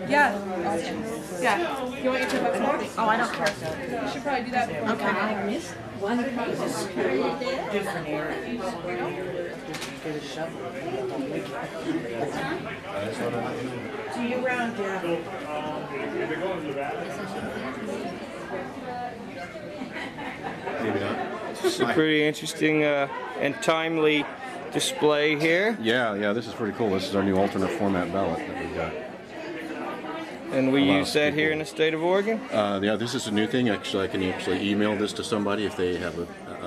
Yeah. Yeah. You want your tip up more? Oh, I don't care. You should probably do that before. Okay. I missed one page. Different areas. Get a shovel. Do you round down? Maybe not. It's a pretty interesting and timely display here. Yeah, this is pretty cool. This is our new alternate format ballot that we've got. And we use that here in the state of Oregon? Yeah, this is a new thing. Actually, I can actually email this to somebody if they have a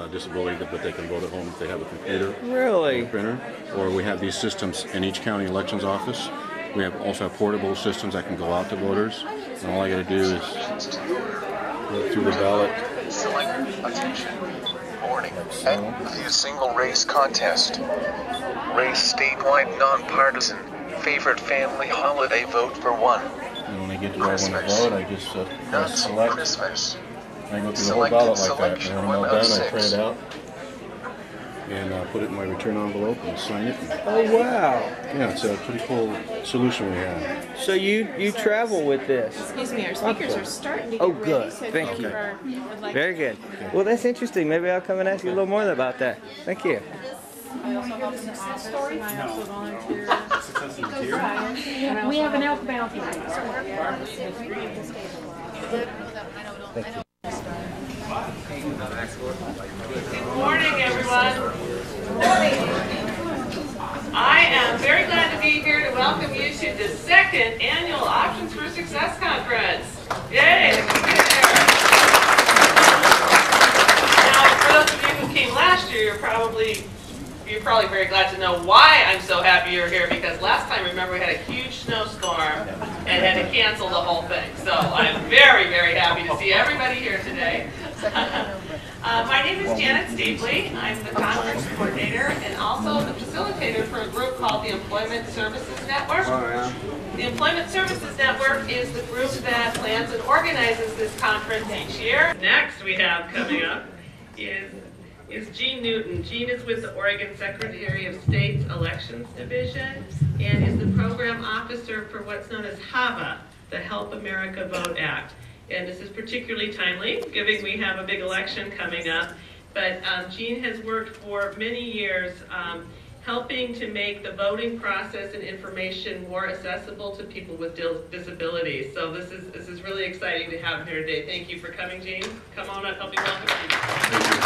disability, but they can vote at home if they have a computer. Really? Or a printer. Or we have these systems in each county elections office. We also have portable systems that can go out to voters. And all I got to do is go through the ballot. Select attention. Warning. View single race contest. Race statewide nonpartisan. Favorite family holiday, vote for one. And when I get to where I want to vote, I just press select. Christmas. I go through the whole ballot like that. And when I'm all done, I print it out and put it in my return envelope and sign it. Oh, wow. Yeah, it's a pretty cool solution we have. So you travel with this? Excuse me, our speakers are starting to get Oh, ready, good. so Thank if you. would like Very good. Well, that's interesting. Maybe I'll come and ask you a little more about that. Thank you. I also help in the office, and I also volunteer. We have an elk bounty. Thank you. Good morning, everyone. I am very glad to be here to welcome you to the second annual Options for Success Conference. Yay! Now, for those of you who came last year, you're probably very glad to know why I'm so happy you're here, because last time, remember, we had a huge snowstorm and had to cancel the whole thing. So I'm very, very happy to see everybody here today. My name is Janet Stapley. I'm the conference coordinator and also the facilitator for a group called the Employment Services Network. The Employment Services Network is the group that plans and organizes this conference each year. Next we have coming up is Jean Newton. Jean is with the Oregon Secretary of State's Elections Division and is the program officer for what's known as HAVA, the Help America Vote Act. And this is particularly timely, given we have a big election coming up. But Jean has worked for many years helping to make the voting process and information more accessible to people with disabilities. So this is really exciting to have here today. Thank you for coming, Jean. Come on up, help me welcome you. Thank you.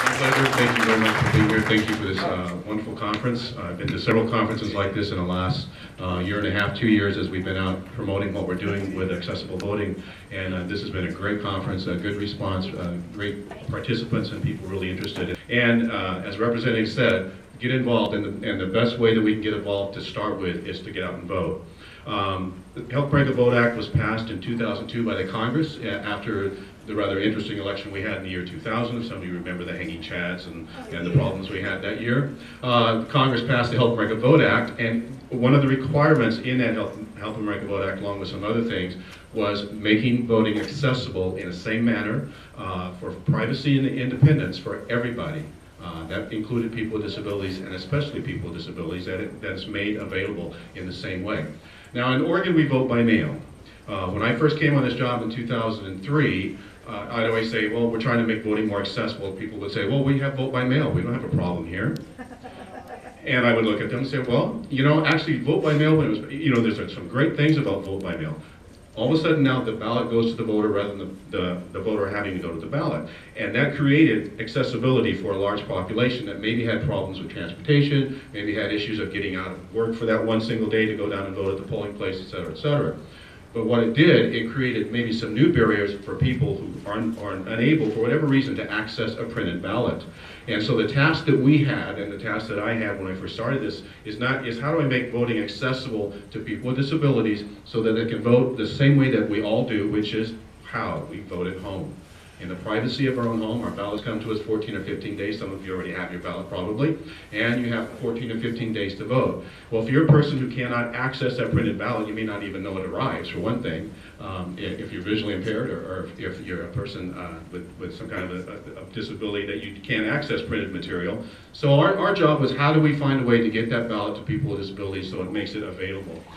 My pleasure. Thank you very much for being here. Thank you for this wonderful conference. I've been to several conferences like this in the last year and a half, 2 years, as we've been out promoting what we're doing with accessible voting. And this has been a great conference, a good response, great participants and people really interested. And as Representative said, get involved, and the best way that we can get involved to start with is to get out and vote. The Help America Vote Act was passed in 2002 by the Congress after the rather interesting election we had in the year 2000. If some of you remember the hanging chads and the problems we had that year. Congress passed the Help America Vote Act, and one of the requirements in that Help America Vote Act, along with some other things, was making voting accessible in the same manner for privacy and independence for everybody. That included people with disabilities, and especially people with disabilities, that's made available in the same way. Now in Oregon, we vote by mail. When I first came on this job in 2003, I'd always say, well, we're trying to make voting more accessible. People would say, well, we have vote by mail. We don't have a problem here. And I would look at them and say, well, you know, actually vote by mail, when it was, you know, there's some great things about vote by mail. All of a sudden now the ballot goes to the voter rather than the voter having to go to the ballot. And that created accessibility for a large population that maybe had problems with transportation, maybe had issues of getting out of work for that one single day to go down and vote at the polling place, et cetera, et cetera. But what it did, it created maybe some new barriers for people who are unable, for whatever reason, to access a printed ballot. And so the task that we had, and the task that I had when I first started this, is how do I make voting accessible to people with disabilities so that they can vote the same way that we all do, which is how we vote at home. in the privacy of our own home. Our ballots come to us 14 or 15 days. Some of you already have your ballot probably. And you have 14 or 15 days to vote. Well, if you're a person who cannot access that printed ballot, you may not even know it arrives, for one thing. If you're visually impaired, or if you're a person with some kind of a disability that you can't access printed material. So our job was, how do we find a way to get that ballot to people with disabilities so it makes it available?